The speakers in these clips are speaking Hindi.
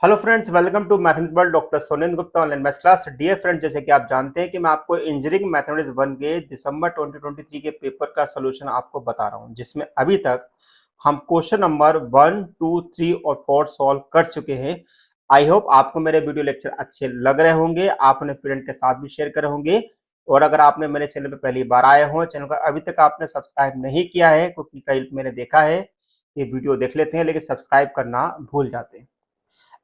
Hello friends, welcome to mathematics world. Doctor Sonendra Gupta online maths class. Dear friends, जैसे कि आप जानते हैं कि मैं आपको इंजीनियरिंग मैथमेटिक्स 1 के दिसंबर 2023 के पेपर का सॉल्यूशन आपको बता रहा हूं, जिसमें अभी तक हम क्वेश्चन नंबर 1, 2, 3 और 4 सॉल्व कर चुके हैं। आई होप आपको मेरे वीडियो लेक्चर अच्छे लग रहे होंगे, आप अपने फ्रेंड के साथ भी शेयर कर होंगे। और अगर आपने मेरे चैनल पर पहली बार आए हो, चैनल को अभी तक आपने सब्सक्राइब नहीं किया है, क्योंकि कई मैंने देखा है ये वीडियो देख लेते हैं लेकिन सब्सक्राइब करना भूल जाते हैं।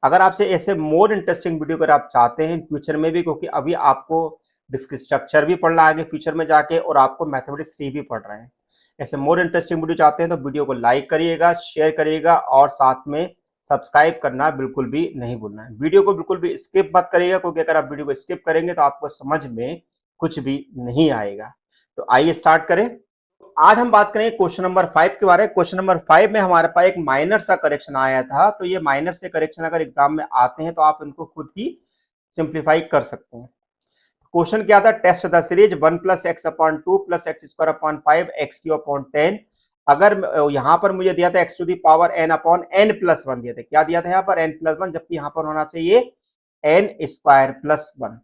अगर आपसे ऐसे मोर इंटरेस्टिंग वीडियो अगर आप चाहते हैं फ्यूचर में भी, क्योंकि अभी आपको डिस्क स्ट्रक्चर भी पढ़ना आगे फ्यूचर में जाके, और आपको मैथमेटिक्स 3 भी पढ़ रहे हैं, ऐसे मोर इंटरेस्टिंग वीडियो चाहते हैं तो वीडियो को लाइक करिएगा, शेयर करिएगा और साथ में सब्सक्राइब करना बिल्कुल भी नहीं भूलना है। वीडियो को बिल्कुल भी स्किप मत करिएगा, क्योंकि अगर आप वीडियो को स्किप करेंगे तो आपको समझ में कुछ भी नहीं आएगा। तो आइए स्टार्ट करें। आज हम बात करेंगे क्वेश्चन नंबर 5 के बारे में। क्वेश्चन नंबर 5 में हमारे पास एक माइनर सा करेक्शन आया था, तो ये माइनर से करेक्शन अगर एग्जाम में आते हैं तो आप इनको खुद ही सिंप्लीफाई कर सकते हैं। क्वेश्चन क्या था? Test the series 1 plus x upon 2 plus x square upon 5 x cube upon 10। अगर यहां पर मुझे दिया था x to the power n upon n plus one दिया था। क्या दिया था यहाँ पर? एन प्लस वन, जबकि यहाँ पर होना चाहिए एन स्क्वायर प्लस वन।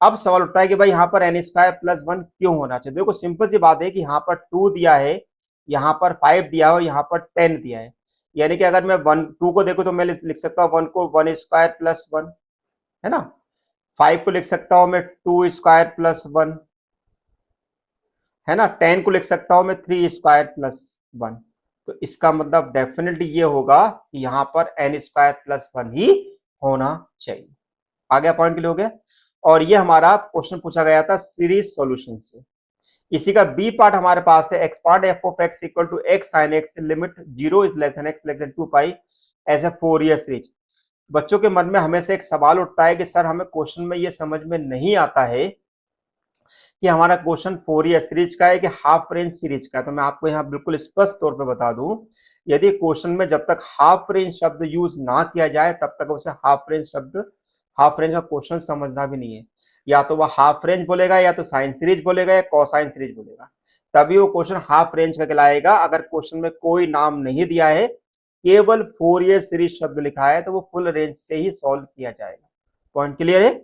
अब सवाल उठता है कि भाई यहाँ पर एन स्क्वायर प्लस वन क्यों होना चाहिए। देखो सिंपल सी बात है कि यहाँ पर 2 दिया है, यहाँ पर 5 दिया हो, यहाँ पर 10 दिया है। यानी कि अगर मैं 2 को देखो तो मैं लिख सकता हूँ 1 को 1 स्क्वायर प्लस वन, है ना। 5 को लिख सकता हूँ मैं 2 स्क्वायर प्लस वन, है ना। 10 को लिख सकता हूँ मैं 3 स्क्वायर प्लस वन। तो इसका मतलब डेफिनेटली ये होगा कि यहाँ पर एन स्क्वायर प्लस वन ही होना चाहिए। आ गया पॉइंट क्लियर हो गया। और ये हमारा क्वेश्चन पूछा गया था सीरीज सॉल्यूशन से। इसी का बी पार्ट हमारे पास है x part f of x equal to x sine x limit 0 is less than x less than 2 pi as a 4 ईयर सीरीज। बच्चों के मन में हमेशा एक सवाल उठता है कि सर हमें क्वेश्चन में ये समझ में नहीं आता है कि हमारा क्वेश्चन 4 ईयर सीरीज का है कि हाफ रेंज सीरीज का है। तो मैं आपको यहाँ बिल्कुल स्पष्ट तौर पे बता दूं, यदि क्वेश्चन में जब तक हाफ रेंज शब्द यूज ना किया जाए तब तक उसे हाफ रेंज का क्वेश्चन समझना भी नहीं है। या तो वह हाफ रेंज बोलेगा, या तो साइन सीरीज बोलेगा, या कोसाइन सीरीज बोलेगा, तभी वो क्वेश्चन हाफ रेंज का कहलाएगा। अगर क्वेश्चन में कोई नाम नहीं दिया है, केवल 4 ईयर सीरीज शब्द लिखा है, तो वो फुल रेंज से ही सॉल्व किया जाएगा। पॉइंट क्लियर है?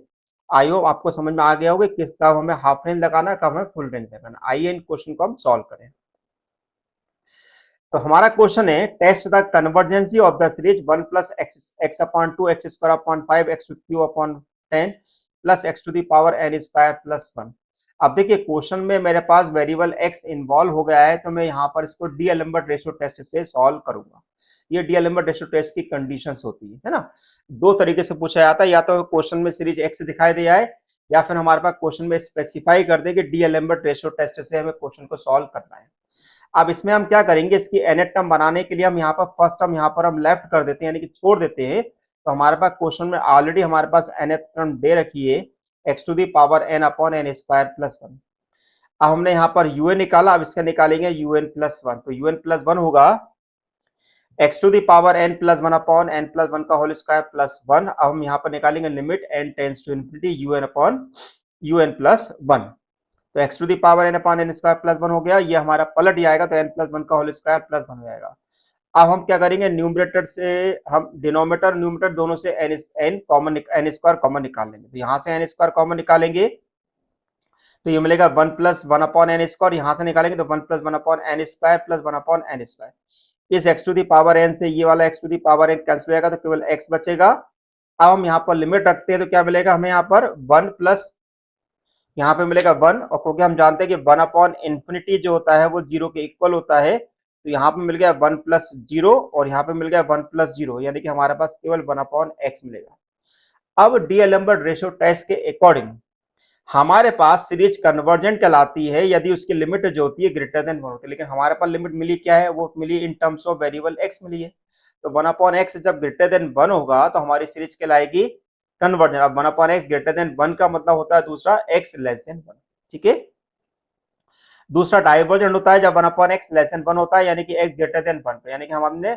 आई होप आपको समझ में आ गया होगा कि कब हमें हाफ रेंज लगाना, कब हमें फुल रेंज लगाना। आइए इन क्वेश्चन को हम सॉल्व करें। तो हमारा क्वेश्चन है test the convergency of the series 1 plus x x upon 2 x square upon 5 x cube upon 10 plus x to the power n square plus 1। अब देखिए क्वेश्चन में मेरे पास वेरिएबल एक्स इन्वॉल्व हो गया है, तो मैं यहाँ पर इसको डी-एलेम्बर्ट रेशियो टेस्ट से सॉल्व करूंगा। ये डी-एलेम्बर्ट रेशियो टेस्ट की कंडीशंस होती है ना। दो तरीके से पूछा जाता है, या तो क्वेश्चन में सीरीज एक्स दिखाई दे जाए, या फिर हमारे पास क्वेश्चन में स्पेसिफाई कर दे कि डी-एलेम्बर्ट रेशियो टेस्ट से हमें क्वेश्चन को सॉल्व करना है। अब इसमें हम क्या करेंगे, इसकी nth टर्म बनाने के लिए हम यहाँ पर फर्स्ट टर्म यहाँ पर हम लेफ्ट कर देते हैं, यानी कि छोड़ देते हैं। तो हमारे पास क्वेश्चन में ऑलरेडी हमारे पास nth टर्म दे रखी है x to the power n upon n square plus one. अब हमने यहाँ पर यूएन निकाला, अब इसका निकालेंगे यूएन प्लस वन। तो यूएन प्लस वन होगा x to the power n plus one upon n plus one का होल स्क्वायर प्लस वन। अब हम यहाँ पर निकालेंगे limit n tends to infinity u n upon u n plus one. तो x to the power n upon n square plus one हो गया, ये हमारा पलट जाएगा तो एन प्लस वन का होल स्क्वायर प्लस वन हो जाएगा। अब हम क्या करेंगे, न्यूमरेटर से हम डिनोमिनेटर न्यूमरेटर दोनों से n common n square common निकाल लेंगे। तो यहाँ से एन स्क्वायर कॉमन निकालेंगे तो ये मिलेगा 1 plus one upon n square, यहाँ से निकालेंगे तो 1 plus one upon n square plus one upon n square. इस x to the power n से ये वाला x to the power n cancel हो जाएगा, तो केवल एक्स बचेगा। अब हम यहाँ पर लिमिट रखते हैं तो क्या मिलेगा हमें, यहाँ पर 1 प्लस यहाँ पे मिलेगा 1, और क्योंकि हम जानते हैं कि 1 अपॉन इन्फिनिटी जो होता है वो 0 के इक्वल होता है, तो यहाँ पे मिल गया 1 प्लस 0 और यहाँ पे मिल गया 1 प्लस 0, यानी कि हमारे पास केवल 1 अपॉन एक्स मिलेगा। अब डी-एलेम्बर्ट रेशियो टेस्ट के अकॉर्डिंग हमारे पास सीरीज कन्वर्जेंट कहलाती है यदि उसकी लिमिट जो होती है ग्रेटर देन 1 होती है। लेकिन हमारे पास लिमिट मिली क्या है, वो मिली in terms of variable x मिली है। तो 1 अपॉन एक्स जब ग्रेटर देन 1 होगा तो हमारी सीरीज कहलाएगी कन्वर्जेंट। अब 1 अपॉन एक्स ग्रेटर देन 1 का मतलब होता है दूसरा एक्स लेस देन 1, ठीक है। दूसरा डाइवर्जेंट होता है जब 1 अपॉन एक्स लेस देन 1 होता है, यानी कि एक्स ग्रेटर देन 1 पे, यानी कि हमने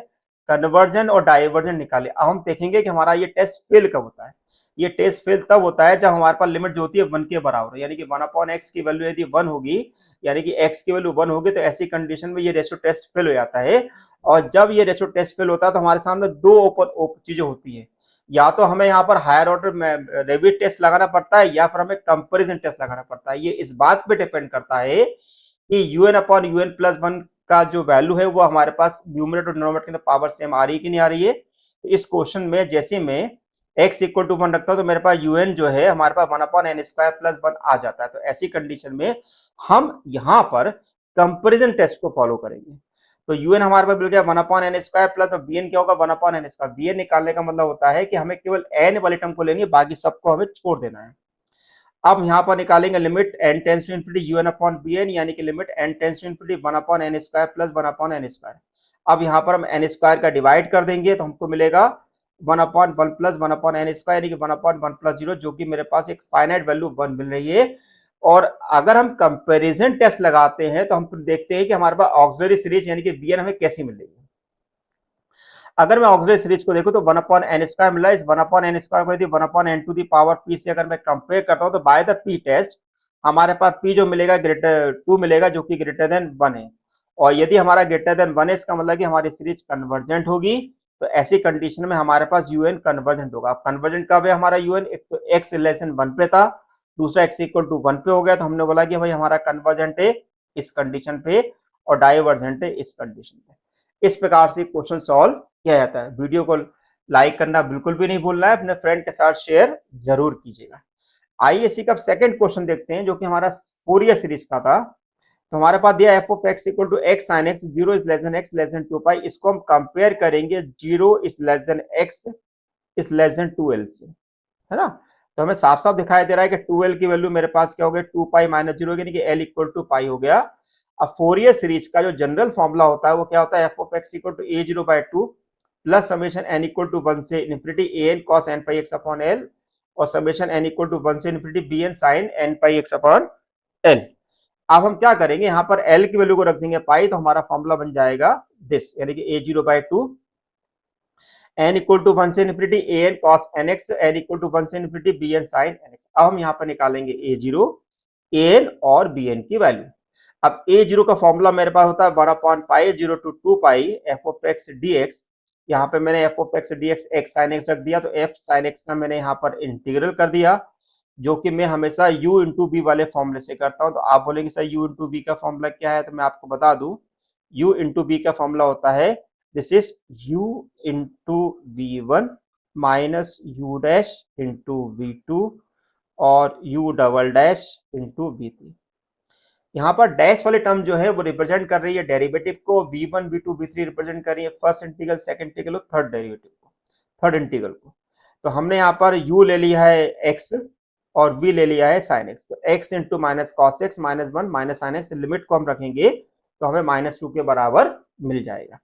कन्वर्जन और डाइवर्जेंट निकाले। अब हम देखेंगे कि हमारा ये टेस्ट फेल कब होता है। ये टेस्ट फेल तब होता है जब हमारे पास लिमिट जो होती है 1 के बराबर, यानी कि 1 अपॉन एक्स की वैल्यू यदि 1 होगी, यानी कि एक्स की वैल्यू 1 होगी, तो ऐसी कंडीशन में ये रेशियो टेस्ट फेल हो जाता है। और जब ये रेशो टेस्ट फेल होता है तो हमारे सामने दो ओपन चीजें होती है, या तो हमें यहाँ पर हायर ऑर्डर में रेबिट टेस्ट लगाना पड़ता है या फिर हमें कंपैरिजन टेस्ट लगाना पड़ता है। ये इस बात पे डिपेंड करता है कि UN upon u n plus one का जो वैल्यू है वो हमारे पास न्यूमरेटर और डिनोमिनेटर के अंदर पावर सेम आ रही है कि नहीं आ रही है। तो इस क्वेश्चन में जैसे मैं x इक्वल टू 1 रखता हूं तो मेरे पास यूएन जो है हमारे पास 1 अपॉन एन स्क्वायर प्लस 1 आ जाता है। तो ऐसी कंडीशन में हम यहाँ पर कंपेरिजन टेस्ट को फॉलो करेंगे। तो यूएन हमारे पास मिल गया 1 upon n square plus b n क्या होगा 1 अपॉन एन स्क्वायर। बीएन निकालने का मतलब होता है कि हमें केवल एन वाले टर्म को लेंगे, बाकी सबको हमें छोड़ देना है। अब यहाँ पर निकालेंगे limit n tends to infinity u n upon b n, यानी कि limit n tends to infinity 1 upon n square plus 1 upon n square. अब यहाँ पर हम एन स्क्वायर का डिवाइड कर देंगे तो हमको मिलेगा 1 upon 1 plus 1 upon n square, यानी कि 1 अपॉन 1 प्लस 0, जो कि मेरे पास एक फाइनाइट वैल्यू 1 मिल रही है। और अगर हम कंपेरिजन टेस्ट लगाते हैं तो हम देखते हैं कि हमारे पास ऑक्सिलरी सीरीज यानी कि बीएन हमें कैसी मिल रही है। अगर मैं ऑक्सिलरी सीरीज को देखूं तो 1 अपॉन एन स्क्वायर मिला है। इस 1 अपॉन एन स्क्वायर को यदि 1 upon n to the power p से अगर मैं कंपेयर करता हूं तो बाय द पी टेस्ट हमारे पास पी जो मिलेगा ग्रेटर 2 मिलेगा, जो कि ग्रेटर देन 1 है। और यदि हमारा ग्रेटर देन 1 है इसका मतलब कि हमारी सीरीज कन्वर्जेंट होगी। तो ऐसी कंडीशन में हमारे पास यूएन कन्वर्जेंट होगा। कन्वर्जेंट कब है हमारा यूएन? एक तो एक्स लेस देन 1 पे था, दूसरा एक्स इक्वल टू 1 पे हो गया। तो हमने बोला कि भाई हमारा कन्वर्जेंट है इस कंडीशन पे और डाइवर्जेंट है इस कंडीशन पे। इस प्रकार से क्वेश्चन सॉल्व किया जाता है। वीडियो को लाइक करना बिल्कुल भी नहीं भूलना है, अपने फ्रेंड के साथ शेयर जरूर कीजिएगा। आइए इसी का सेकंड क्वेश्चन देखते हैं जो कि हमारा फोरियर सीरीज का था। तो हमारे पास दिया f of x equal to x sine x, zero is less than x less than 2 pi. इसको हम कंपेयर करेंगे zero is less than x is less than 2l से, है ना। तो हमें साफ साफ दिखाई दे रहा है कि 2l की वैल्यू मेरे पास क्या हो गया 2 पाई माइनस जीरो, यानी कि l इक्वल टू पाई हो गया। अब फोरियर सीरीज का जो जनरल फॉर्मूला होता है वो क्या होता है? F of x equal to a zero by two plus summation n equal to 1 से infinity a n cos n pi x upon l और समेशन एन इक्वल टू 1 से infinity b n sine n pi x upon l. अब हम क्या करेंगे, यहाँ पर एल की वैल्यू को रख देंगे पाई, तो हमारा फॉर्मूला बन जाएगा दिस, यानी कि a zero by two n equal to 1 से infinity a n cos n x n equal to 1 से infinity b n sine n x. अब हम यहाँ पर निकालेंगे ए जीरो, ए एन और बी एन की वैल्यू। अब ए जीरो का फॉर्मूला मेरे पास होता है 1 upon pi zero to 2 pi f of x d x. यहाँ पे मैंने f of x d x x sine x रख दिया, तो एफ साइन एक्स का मैंने यहाँ पर इंटीग्रल कर दिया, जो कि मैं हमेशा u इंटू बी वाले फॉर्मूले से करता हूं। तो आप बोलेंगे सर u इंटू बी का फॉर्मूला क्या है? तो मैं आपको बता दूं, u इंटू बी का फॉर्मूला होता है this is u into v one minus u dash into v two और u double dash into v three. यहाँ पर डैश वाली टर्म जो है वो रिप्रेजेंट कर रही है डेरिवेटिव को, v1 v2 v3 रिप्रेजेंट कर रही है फर्स्ट इंटीग्रल, सेकंड इंटीग्रल और थर्ड डेरिवेटिव को, थर्ड इंटीग्रल को। तो हमने यहाँ पर u ले लिया है x और v ले लिया है sin x। तो x into minus cos x minus 1 minus sin x, limit को हम रखेंगे तो हमें -2 के बराबर मिल जाएगा।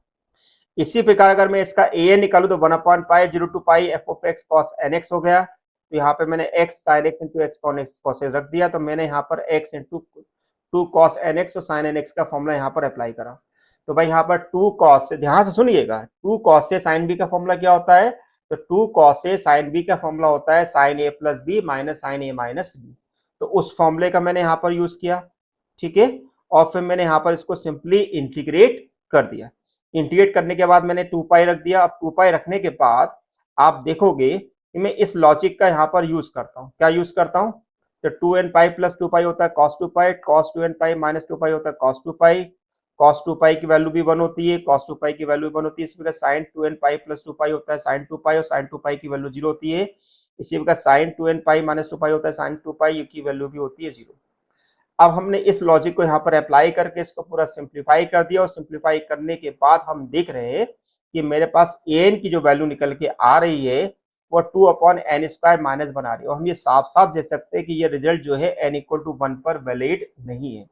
इसी प्रकार अगर मैं इसका an निकालू तो 1 upon pi zero to pi f of x cos n x हो गया। तो यहाँ पे मैंने x sin x into x कॉन एक्स कॉस रख दिया, तो मैंने यहाँ पर x इंटू 2 cos nx और sin nx का फॉर्मूला यहाँ पर अप्लाई करा। तो भाई यहाँ पर 2 cos से, ध्यान से सुनिएगा, 2 cos से sin b का फॉर्मूला क्या होता है? तो 2 cos से sin b का फॉर्मूला होता है sin a plus b minus sin a minus b. तो उस फॉर्मूले का मैंने यहाँ पर यूज किया, ठीक है। और फिर मैंने यहाँ पर इसको सिंपली इंटीग्रेट कर दिया। इंटीग्रेट करने के बाद मैंने 2 पाई रख दिया। अब 2 पाई रखने के बाद आप देखोगे कि मैं इस लॉजिक का यहाँ पर यूज करता हूँ। क्या यूज करता हूँ? तो 2n पाई प्लस 2 पाई होता है cos 2 पाई, cos 2n पाई माइनस 2 पाई होता है cos 2 पाई, cos 2 पाई की वैल्यू भी 1 होती है, cos 2 पाई की वैल्यू 1 होती है। इसी प्रकार sin 2n पाई प्लस 2 पाई होता है sin 2 पाई और sin 2 पाई की वैल्यू 0 होती है। इसी प्रकार sin 2n पाई माइनस 2 पाई होता है sin 2 पाई की वैल्यू भी होती है 0। अब हमने इस लॉजिक को यहाँ पर अप्लाई करके इसको पूरा सिंप्लीफाई कर दिया और सिंप्लीफाई करने के बाद हम देख रहे हैं कि मेरे पास an की जो वैल्यू निकल के आ रही है वो 2 अपॉन एन स्क्वायर माइनस बना रही है। और हम ये साफ साफ देख सकते हैं कि ये रिजल्ट जो है n इक्वल टू 1 पर वैलिड नहीं है।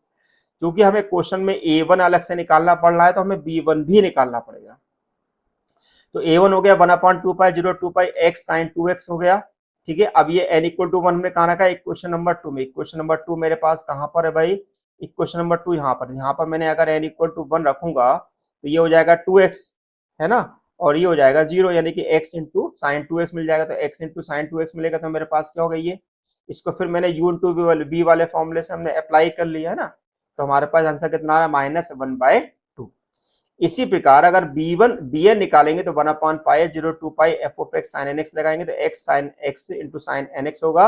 क्योंकि हमें क्वेश्चन में a1 अलग से निकालना पड़ रहा है तो हमें b1 भी निकालना पड़ेगा। तो a1 हो गया 1 अपॉन 2 पाई जीरो 2 पाई x साइन 2x हो गया, ठीक है। अब ये n इक्वल टू 1 हमने कहा रखा है इक्वेशन नंबर 2 में। इक्वेशन नंबर 2 मेरे पास कहां पर है भाई? इक्वेशन नंबर 2 यहाँ पर मैंने अगर n इक्वल टू 1 रखूंगा तो ये हो जाएगा 2x, है ना, और ये हो जाएगा 0, यानी कि x इंटू साइन 2x मिल जाएगा। तो x इंटू साइन 2x मिलेगा तो मेरे पास क्या होगा ये, इसको फिर मैंने u इंटू बी वाले फॉर्मूले से हमने अप्लाई कर लिया है ना। तो हमारे पास आंसर कितना आ रहा है? -1/2। इसी प्रकार अगर b1 bn निकालेंगे तो 1/π/02π f of x sin nx लगाएंगे तो x sin x into sine nx होगा।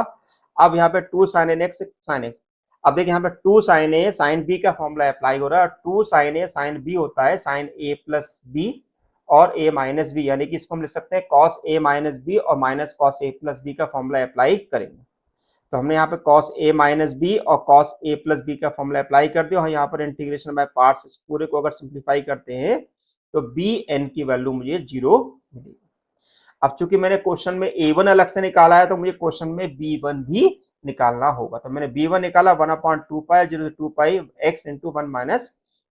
अब यहाँ पे 2 sin nx sin x, अब देखिए यहाँ पे 2 sin a sin b का फॉर्मूला अप्लाई हो रहा है। 2 sin a sin b होता है sin a प्लस b और a माइनस बी, यानी कि इसको हम लिख सकते हैं cos a माइनस बी और minus cos a plus b का फॉर्मूला अप्लाई करेंगे। तो हमने यहाँ पे cos a माइनस बी और cos a प्लस बी का फॉर्मूला अप्लाई कर दिया और यहाँ पर इंटीग्रेशन बाय पार्ट्स, इस पूरे को अगर सिंप्लीफाई करते हैं तो bn की वैल्यू मुझे 0 मिलेगी। अब चूंकि मैंने क्वेश्चन में a1 अलग से निकाला है तो मुझे क्वेश्चन में b1 भी निकालना होगा। तो मैंने b1 निकाला 1/2π x into 1 minus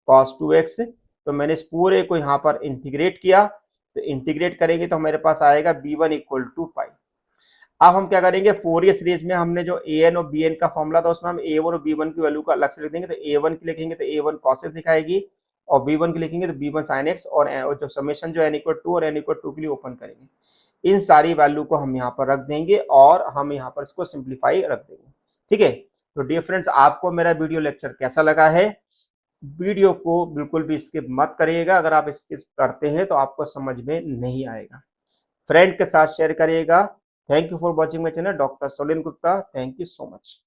cos 2x। तो मैंने इस पूरे को यहाँ पर इंटीग्रेट किया, तो इंटीग्रेट करेंगे तो हमारे पास आएगा b1 इक्वल टू पाई। अब हम क्या करेंगे, फोरियर सीरीज में हमने जो an और bn का फॉर्मूला था उसमें हम a1 और b1 की वैल्यू को अलग से लिख देंगे। तो a1 की लिखेंगे तो a1 cos x दिखाएगी और b1 की लिखेंगे तो b1 sin x, और जो समेशन जो n इक्वल 2 और n इक्वल 2 के लिए ओपन करेंगे। इन सारी वैल्यू को हम यहाँ पर रख देंगे और हम यहाँ पर इसको सिंप्लीफाई रख देंगे। ठीक है, तो डियर फ्रेंड्स, आपको मेरा वीडियो लेक्चर कैसा लगा है? वीडियो को बिल्कुल भी स्किप मत करिएगा। अगर आप स्किप करते हैं तो आपको समझ में नहीं आएगा। फ्रेंड के साथ शेयर करिएगा। Thank you for watching my channel doctor Solan Gupta. Thank you so much.